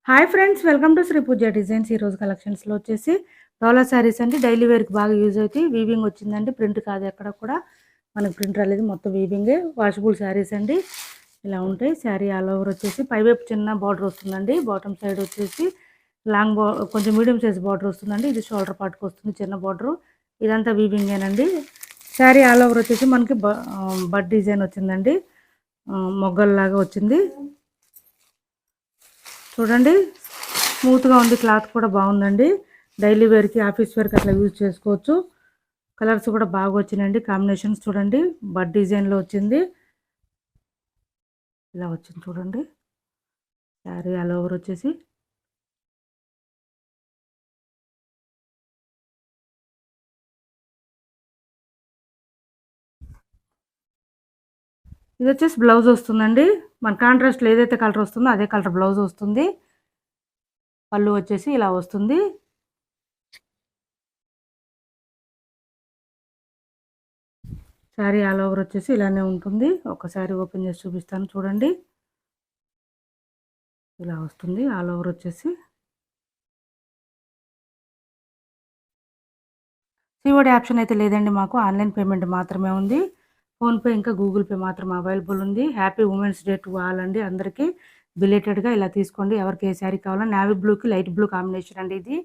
Hi friends, welcome to Shri Pooja designs. ఈరోజు కలెక్షన్స్లో వచ్చేసి డోలా శారీస్ అండి. డైలీ వేర్కి బాగా యూజ్ అవుతాయి. వీవింగ్ వచ్చిందండి, ప్రింట్ కాదు ఎక్కడ కూడా మనకు ప్రింట్ రాలేదు, మొత్తం వీవింగే. వాషబుల్ శారీస్ అండి, ఇలా ఉంటాయి. శారీ ఆల్ ఓవర్ వచ్చేసి పైవైపు చిన్న బార్డర్ వస్తుందండి, బాటమ్ సైడ్ వచ్చేసి లాంగ్ కొంచెం మీడియం సైజ్ బార్డర్ వస్తుందండి. ఇది షోల్డర్ పార్ట్కి వస్తుంది చిన్న బార్డర్. ఇదంతా వీవింగేనండి. శారీ ఆల్ ఓవర్ వచ్చేసి మనకి బడ్ డిజైన్ వచ్చిందండి, మొగ్గల్లాగా వచ్చింది. చూడండి, స్మూత్గా ఉంది, క్లాత్ కూడా బాగుందండి. డైలీ వేర్కి, ఆఫీస్ వేర్కి అట్లా యూజ్ చేసుకోవచ్చు. కలర్స్ కూడా బాగా వచ్చినాయండి, కాంబినేషన్స్ చూడండి. బడ్ డిజైన్లో వచ్చింది, ఇలా వచ్చింది చూడండి. శారీ ఆల్ ఓవర్ వచ్చేసి ఇది వచ్చేసి బ్లౌజ్ వస్తుందండి. మన కాంట్రాస్ట్లో ఏదైతే కలర్ వస్తుందో అదే కలర్ బ్లౌజ్ వస్తుంది. పళ్ళు వచ్చేసి ఇలా వస్తుంది. శారీ ఆల్ ఓవర్ వచ్చేసి ఇలానే ఉంటుంది. ఒకసారి ఓపెన్ చేసి చూపిస్తాను చూడండి. ఇలా వస్తుంది ఆల్ ఓవర్ వచ్చేసి. సిఓడి ఆప్షన్ అయితే లేదండి మాకు, ఆన్లైన్ పేమెంట్ మాత్రమే ఉంది. ఫోన్పే ఇంకా గూగుల్ పే మాత్రం అవైలబుల్ ఉంది. Happy women's day to all అండి అందరికీ. బిలేటెడ్గా ఇలా తీసుకోండి. ఎవరికి ఏ శారీ కావాలో. నేవీ బ్లూకి లైట్ బ్లూ కాంబినేషన్ అండి ఇది.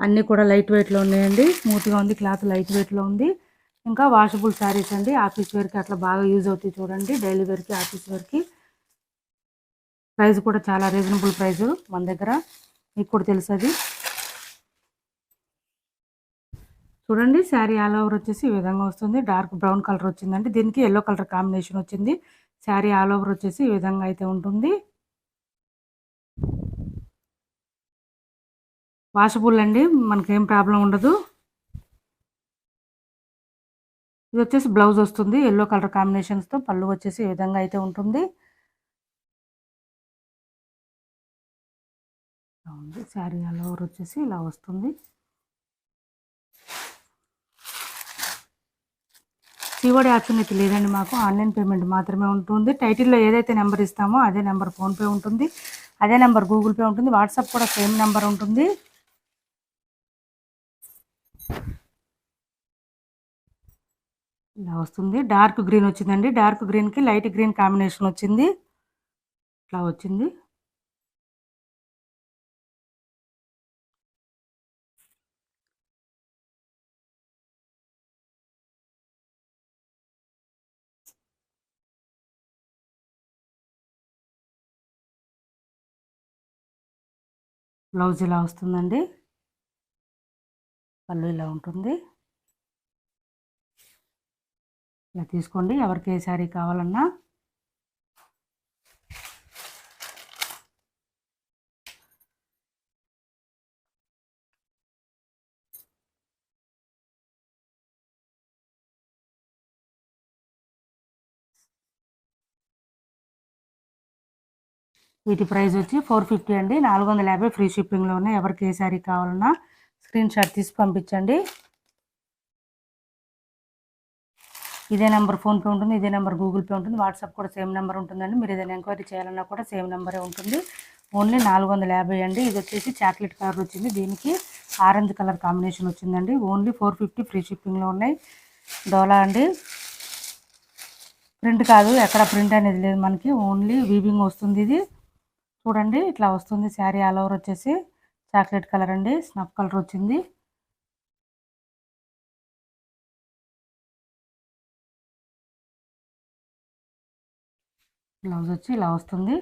అన్నీ కూడా లైట్ వెయిట్లో ఉన్నాయండి, స్మూత్గా ఉంది, క్లాత్ లైట్ వెయిట్లో ఉంది. ఇంకా వాషబుల్ శారీస్ అండి, ఆఫీస్ వేర్కి అట్లా బాగా యూజ్ అవుతాయి చూడండి. డైలీ వేర్కి, ఆఫీస్ వేర్కి. ప్రైస్ కూడా చాలా రీజనబుల్ ప్రైస్ మన దగ్గర, మీకు కూడా తెలుసు అది. చూడండి, శారీ ఆల్ ఓవర్ వచ్చేసి ఈ విధంగా వస్తుంది. డార్క్ బ్రౌన్ కలర్ వచ్చిందండి, దీనికి ఎల్లో కలర్ కాంబినేషన్ వచ్చింది. శారీ ఆల్ ఓవర్ వచ్చేసి ఈ విధంగా అయితే ఉంటుంది. వాషబుల్ అండి, మనకేం ప్రాబ్లం ఉండదు. ఇది వచ్చేసి బ్లౌజ్ వస్తుంది ఎల్లో కలర్ కాంబినేషన్స్తో. పళ్ళు వచ్చేసి ఈ విధంగా అయితే ఉంటుంది. శారీ ఆల్ ఓవర్ వచ్చేసి ఇలా వస్తుంది. సిఓడి ఆప్షన్ అయితే లేదండి మాకు, ఆన్లైన్ పేమెంట్ మాత్రమే ఉంటుంది. టైటిల్లో ఏదైతే నెంబర్ ఇస్తామో అదే నెంబర్ ఫోన్పే ఉంటుంది, అదే నెంబర్ గూగుల్ పే ఉంటుంది. వాట్సాప్ కూడా సేమ్ నెంబర్ ఉంటుంది. ఇలా వస్తుంది. డార్క్ గ్రీన్ వచ్చిందండి, డార్క్ గ్రీన్కి లైట్ గ్రీన్ కాంబినేషన్ వచ్చింది, ఇట్లా వచ్చింది. బ్లౌజ్ ఇలా వస్తుందండి, పళ్ళు ఇలా ఉంటుంది. ఇలా తీసుకోండి ఎవరికి ఏ శారీ కావాలన్నా. వీటి ప్రైస్ వచ్చి 450 అండి, 450 ఫ్రీ షిప్పింగ్లో ఉన్నాయి. ఎవరికి ఏ శారీ కావాలన్నా స్క్రీన్ షాట్ తీసి పంపించండి. ఇదే నెంబర్ ఫోన్పే ఉంటుంది, ఇదే నెంబర్ గూగుల్ పే ఉంటుంది. వాట్సాప్ కూడా సేమ్ నెంబర్ ఉంటుందండి. మీరు ఏదైనా ఎంక్వైరీ చేయాలన్నా కూడా సేమ్ నెంబరే ఉంటుంది. ఓన్లీ 450 అండి. ఇది వచ్చేసి చాక్లెట్ కలర్ వచ్చింది, దీనికి ఆరెంజ్ కలర్ కాంబినేషన్ వచ్చిందండి. ఓన్లీ 450 ఫ్రీ షిప్పింగ్లో ఉన్నాయి. డోలా అండి, ప్రింట్ కాదు, ఎక్కడ ప్రింట్ అనేది లేదు మనకి, ఓన్లీ వీవింగ్ వస్తుంది. ఇది చూడండి ఇట్లా వస్తుంది. శారీ ఆల్ ఓవర్ వచ్చేసి చాక్లెట్ కలర్ అండి, స్నఫ్ కలర్ వచ్చింది. బ్లౌజ్ వచ్చి ఇలా వస్తుంది.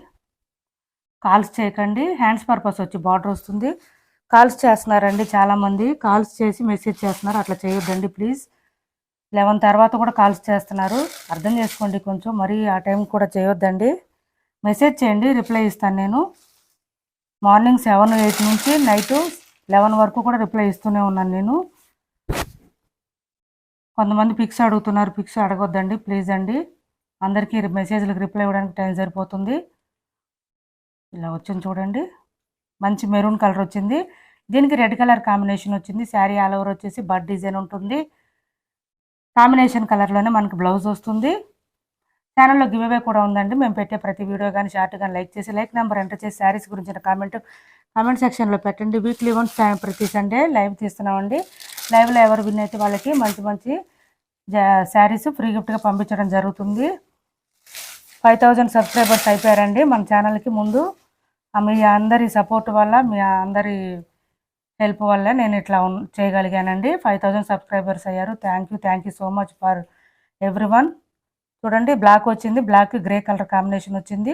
కాల్స్ చేయకండి, హ్యాండ్స్ పర్పస్ వచ్చి బార్డర్ వస్తుంది. కాల్స్ చేస్తున్నారండి చాలామంది, కాల్స్ చేసి మెసేజ్ చేస్తున్నారు, అట్లా చేయొద్దండి ప్లీజ్. 11 తర్వాత కూడా కాల్స్ చేస్తున్నారు, అర్థం చేసుకోండి కొంచెం. మరి ఆ టైం కూడా చేయొద్దండి. మెసేజ్ చేయండి, రిప్లై ఇస్తాను నేను. మార్నింగ్ 7, 8 నుంచి నైట్ 11 వరకు కూడా రిప్లై ఇస్తూనే ఉన్నాను నేను. కొంతమంది పిక్స్ అడుగుతున్నారు, పిక్స్ అడగొద్దండి ప్లీజ్ అండి. అందరికీ మెసేజ్లకు రిప్లై ఇవ్వడానికి టైం సరిపోతుంది. ఇలా వచ్చింది చూడండి, మంచి మెరూన్ కలర్ వచ్చింది, దీనికి రెడ్ కలర్ కాంబినేషన్ వచ్చింది. శారీ ఆల్ ఓవర్ వచ్చేసి బడ్ డిజైన్ ఉంటుంది. కాంబినేషన్ కలర్లోనే మనకి బ్లౌజ్ వస్తుంది. ఛానల్లో గివ్ అవే కూడా ఉందండి. మేము పెట్టే ప్రతి వీడియో కానీ షార్ట్ కానీ లైక్ చేసి లైక్ నెంబర్ ఎంటర్ చేసి శారీస్ గురించిన కామెంట్ సెక్షన్లో పెట్టండి. వీక్లీ వన్స్ ప్రతి సండే లైవ్ తీస్తున్నామండి. లైవ్లో ఎవరు విన్ అయితే వాళ్ళకి మంచి మంచి శారీస్ ఫ్రీ గిఫ్ట్గా పంపించడం జరుగుతుంది. 5000 సబ్స్క్రైబర్స్ అయిపోయారండి మన ఛానల్కి. ముందు మీ అందరి సపోర్ట్ వల్ల, మీ అందరి హెల్ప్ వల్ల నేను ఇట్లా చేయగలిగానండి. 5000 సబ్స్క్రైబర్స్ అయ్యారు. Thank you so much for everyone. చూడండి, బ్లాక్ వచ్చింది, బ్లాక్ గ్రే కలర్ కాంబినేషన్ వచ్చింది.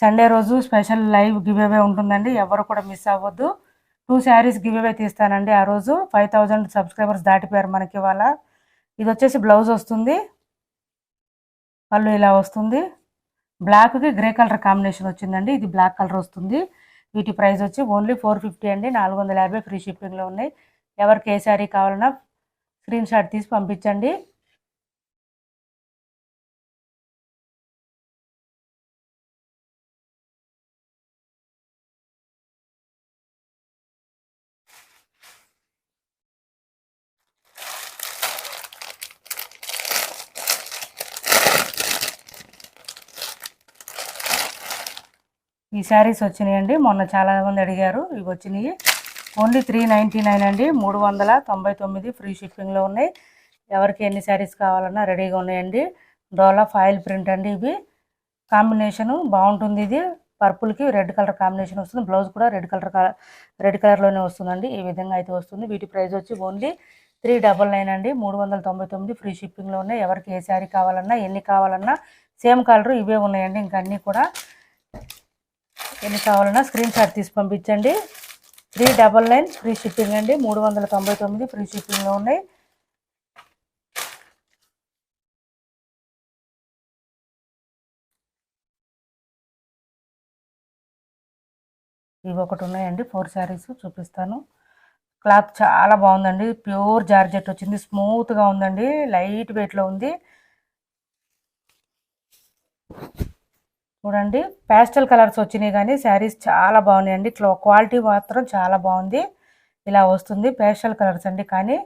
సండే రోజు స్పెషల్ లైవ్ గివ్ అవే ఉంటుందండి, ఎవరు కూడా మిస్ అవ్వద్దు. 2 శారీస్ గివ్ అవే తీస్తానండి. ఆ రోజు 5000 సబ్స్క్రైబర్స్ దాటిపోయారు మనకి ఇవాళ. ఇది వచ్చేసి బ్లౌజ్ వస్తుంది, పళ్ళు ఇలా వస్తుంది. బ్లాక్కి గ్రే కలర్ కాంబినేషన్ వచ్చిందండి. ఇది బ్లాక్ కలర్ వస్తుంది. వీటి ప్రైస్ వచ్చి ఓన్లీ 450 అండి. 450 ఫ్రీ షిప్పింగ్లో ఉన్నాయి. ఎవరికి ఏ శారీ కావాలన్నా స్క్రీన్ షాట్ తీసి పంపించండి. ఈ శారీస్ వచ్చినాయండి, మొన్న చాలామంది అడిగారు. ఇవి వచ్చినాయి ఓన్లీ 399 అండి. 399 ఫ్రీ షిప్పింగ్లో ఉన్నాయి. ఎవరికి ఎన్ని శారీస్ కావాలన్నా రెడీగా ఉన్నాయండి. డోలా ఫాయిల్ ప్రింట్ అండి. ఇవి కాంబినేషను బాగుంటుంది. ఇది పర్పుల్కి రెడ్ కలర్ కాంబినేషన్ వస్తుంది. బ్లౌజ్ కూడా రెడ్ కలర్లోనే వస్తుందండి. ఈ విధంగా అయితే వస్తుంది. వీటి ప్రైస్ వచ్చి ఓన్లీ 399 అండి. 399 ఫ్రీ షిప్పింగ్లో ఉన్నాయి. ఎవరికి ఏ శారీ కావాలన్నా ఎన్ని కావాలన్నా సేమ్ కలర్ ఇవే ఉన్నాయండి. ఇంకా అన్నీ కూడా ఎన్ని కావాలన్నా స్క్రీన్ షాట్ తీసి పంపించండి. 399 ఫ్రీ షిప్పింగ్ అండి. 399 ఫ్రీ షిప్పింగ్లో ఉన్నాయి. ఇవి ఒకటి ఉన్నాయండి, 4 శారీస్ చూపిస్తాను. క్లాత్ చాలా బాగుందండి. ప్యూర్ జార్జెట్ వచ్చింది, స్మూత్గా ఉందండి, లైట్ వెయిట్లో ఉంది. చూడండి, ప్యాస్టల్ కలర్స్ వచ్చినాయి కానీ శారీస్ చాలా బాగున్నాయండి. క్వాలిటీ మాత్రం చాలా బాగుంది. ఇలా వస్తుంది పేస్టల్ కలర్స్ అండి. కానీ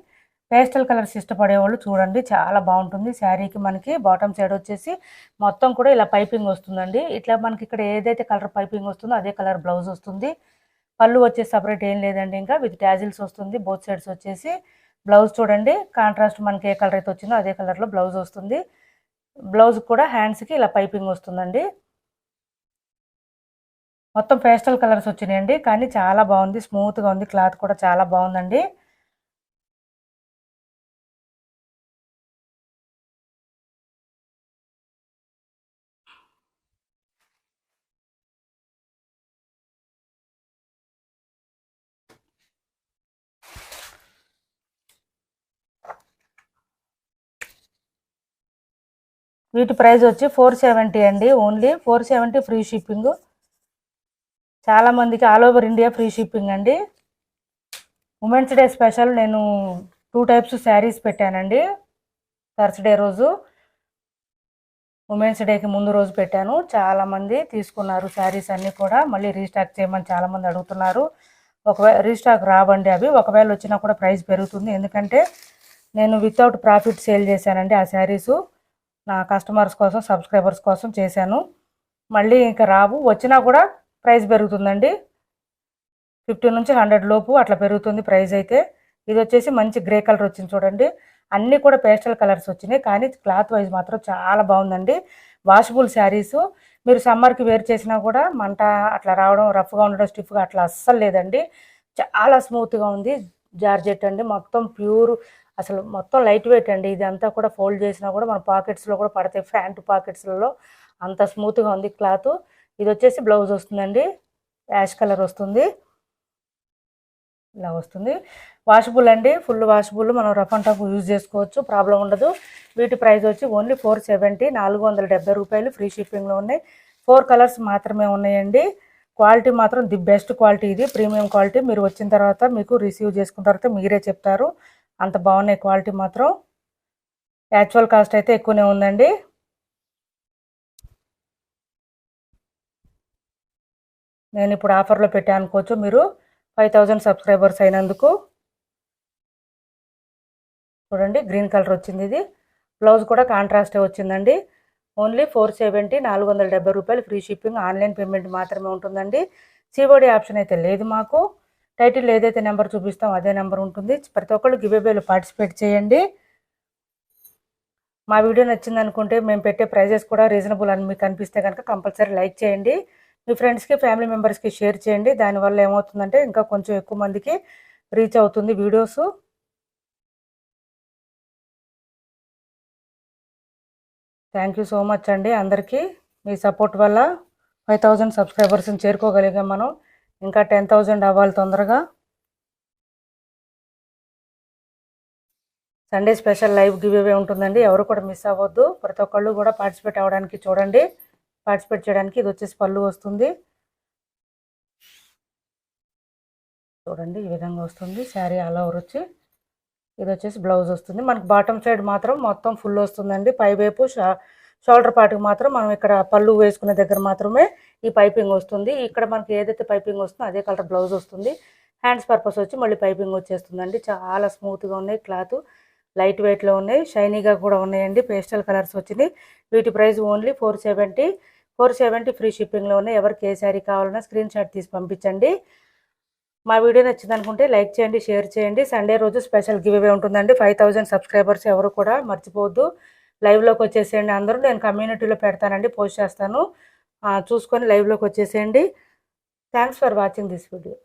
పేస్టల్ కలర్స్ ఇష్టపడేవాళ్ళు చూడండి, చాలా బాగుంటుంది. శారీకి మనకి బాటమ్ సైడ్ వచ్చేసి మొత్తం కూడా ఇలా పైపింగ్ వస్తుందండి. ఇట్లా మనకి ఇక్కడ ఏదైతే కలర్ పైపింగ్ వస్తుందో అదే కలర్ బ్లౌజ్ వస్తుంది. పళ్ళు వచ్చేసి సపరేట్ ఏం లేదండి, ఇంకా విత్ ట్యాజిల్స్ వస్తుంది బోత్ సైడ్స్ వచ్చేసి. బ్లౌజ్ చూడండి, కాంట్రాస్ట్ మనకి ఏ కలర్ అయితే వచ్చిందో అదే కలర్లో బ్లౌజ్ వస్తుంది. బ్లౌజ్ కూడా హ్యాండ్స్కి ఇలా పైపింగ్ వస్తుందండి. మొత్తం పేస్టల్ కలర్స్ వచ్చినాయండి, కానీ చాలా బాగుంది, స్మూత్గా ఉంది. క్లాత్ కూడా చాలా బాగుందండి. వీటి ప్రైస్ వచ్చి 470 అండి. Only 470 free shipping. చాలామందికి all over India free shipping అండి. ఉమెన్స్ డే స్పెషల్ నేను 2 టైప్స్ శారీస్ పెట్టానండి. థర్స్డే రోజు, ఉమెన్స్ డేకి ముందు రోజు పెట్టాను. చాలామంది తీసుకున్నారు శారీస్ అన్నీ కూడా. మళ్ళీ రీస్టాక్ చేయమని చాలామంది అడుగుతున్నారు. ఒకవేళ రీస్టాక్ రావండి అవి. ఒకవేళ వచ్చినా కూడా ప్రైస్ పెరుగుతుంది, ఎందుకంటే నేను వితౌట్ ప్రాఫిట్ సేల్ చేశానండి ఆ శారీసు. నా కస్టమర్స్ కోసం, సబ్స్క్రైబర్స్ కోసం చేశాను. మళ్ళీ ఇంకా రావు, వచ్చినా కూడా ప్రైస్ పెరుగుతుందండి. 50 నుంచి 100 లోపు అట్లా పెరుగుతుంది ప్రైస్ అయితే. ఇది వచ్చేసి మంచి గ్రే కలర్ వచ్చింది చూడండి. అన్నీ కూడా పేస్టల్ కలర్స్ వచ్చినాయి, కానీ క్లాత్ వైజ్ మాత్రం చాలా బాగుందండి. వాషబుల్ శారీసు. మీరు సమ్మర్కి వేర్ చేసినా కూడా మంట అట్లా రావడం, రఫ్గా ఉండడం, స్టిఫ్గా అట్లా అస్సలు లేదండి. చాలా స్మూత్గా ఉంది. జార్జెట్ అండి, మొత్తం ప్యూర్, అసలు మొత్తం లైట్ వెయిట్ అండి. ఇది అంతా కూడా ఫోల్డ్ చేసినా కూడా మన పాకెట్స్లో కూడా పడతాయి, ప్యాంటు పాకెట్స్లలో. అంత స్మూత్గా ఉంది క్లాత్. ఇది వచ్చేసి బ్లౌజ్ వస్తుందండి, యాష్ కలర్ వస్తుంది, ఇలా వస్తుంది. వాషబుల్ అండి, ఫుల్ వాషబుల్. మనం రఫ్ అండ్ టఫ్ యూజ్ చేసుకోవచ్చు, ప్రాబ్లం ఉండదు. వీటి ప్రైస్ వచ్చి ఓన్లీ 470, 470 రూపాయలు. ఫ్రీ షిప్పింగ్లో ఉన్నాయి. 4 కలర్స్ మాత్రమే ఉన్నాయండి. క్వాలిటీ మాత్రం ది బెస్ట్ క్వాలిటీ, ఇది ప్రీమియం క్వాలిటీ. మీరు వచ్చిన తర్వాత మీకు రిసీవ్ చేసుకున్న తర్వాత మీరే చెప్తారు, అంత బాగున్నాయి క్వాలిటీ మాత్రం. యాక్చువల్ కాస్ట్ అయితే ఎక్కువనే ఉందండి. నేను ఇప్పుడు ఆఫర్లో పెట్టాను అనుకోవచ్చు మీరు, 5000 సబ్స్క్రైబర్స్ అయినందుకు. చూడండి, గ్రీన్ కలర్ వచ్చింది. ఇది బ్లౌజ్ కూడా కాంట్రాస్టే వచ్చిందండి. ఓన్లీ 470, 470 రూపాయలు ఫ్రీ షిప్పింగ్, ఆన్లైన్ పేమెంట్ మాత్రమే ఉంటుందండి. సిఓడి ఆప్షన్ అయితే లేదు మాకు. టైటిల్ ఏదైతే నెంబర్ చూపిస్తాం అదే నెంబర్ ఉంటుంది. ప్రతి ఒక్కళ్ళు గివ్ అవేలో పార్టిసిపేట్ చేయండి. మా వీడియో నచ్చింది అనుకుంటే మేము పెట్టే ప్రైజెస్ కూడా రీజనబుల్ అని మీకు అనిపిస్తే కనుక కంపల్సరీ లైక్ చేయండి. మీ ఫ్రెండ్స్కి, ఫ్యామిలీ మెంబర్స్కి షేర్ చేయండి. దానివల్ల ఏమవుతుందంటే ఇంకా కొంచెం ఎక్కువ మందికి రీచ్ అవుతుంది videos. Thank you so much అండి అందరికీ. మీ సపోర్ట్ వల్ల 5000 సబ్స్క్రైబర్స్ని చేరుకోగలిగాం మనం. ఇంకా 10,000 అవ్వాలి తొందరగా. Sunday special live give away ఉంటుందండి. ఎవరు కూడా మిస్ అవ్వద్దు. ప్రతి ఒక్కళ్ళు కూడా పార్టిసిపేట్ అవ్వడానికి చూడండి. పార్టిసిపేట్ చేయడానికి ఇది వచ్చేసి పళ్ళు వస్తుంది. చూడండి ఈ విధంగా వస్తుంది. శారీ ఆల్ ఓవర్ వచ్చి ఇది వచ్చేసి బ్లౌజ్ వస్తుంది. మనకి బాటమ్ సైడ్ మాత్రం మొత్తం ఫుల్ వస్తుందండి. పై వైపు షోల్డర్ పార్ట్కి మాత్రం మనం ఇక్కడ పళ్ళు వేసుకునే దగ్గర మాత్రమే ఈ పైపింగ్ వస్తుంది. ఇక్కడ మనకి ఏదైతే పైపింగ్ వస్తుందో అదే కలర్ బ్లౌజ్ వస్తుంది. హ్యాండ్స్ పర్పస్ వచ్చి మళ్ళీ పైపింగ్ వచ్చేస్తుందండి. చాలా స్మూత్గా ఉన్నాయి, క్లాత్ లైట్ వెయిట్లో ఉన్నాయి, షైనీగా కూడా ఉన్నాయండి. పేస్టల్ కలర్స్ వచ్చినాయి. వీటి ప్రైస్ ఓన్లీ 470 ఫ్రీ షిప్పింగ్లో ఉన్నాయి. ఎవరికి ఏ శారీ కావాలన్నా స్క్రీన్ షాట్ తీసి పంపించండి. మా వీడియో నచ్చింది అనుకుంటే లైక్ చేయండి, షేర్ చేయండి. సండే రోజు స్పెషల్ గివ్ అవే ఉంటుందండి. 5000 సబ్స్క్రైబర్స్ ఎవరు కూడా మర్చిపోవద్దు. లైవ్లోకి వచ్చేసేయండి అందరూ. నేను కమ్యూనిటీలో పెడతానండి, పోస్ట్ చేస్తాను, చూసుకొని లైవ్లోకి వచ్చేసేయండి. Thanks for watching this video.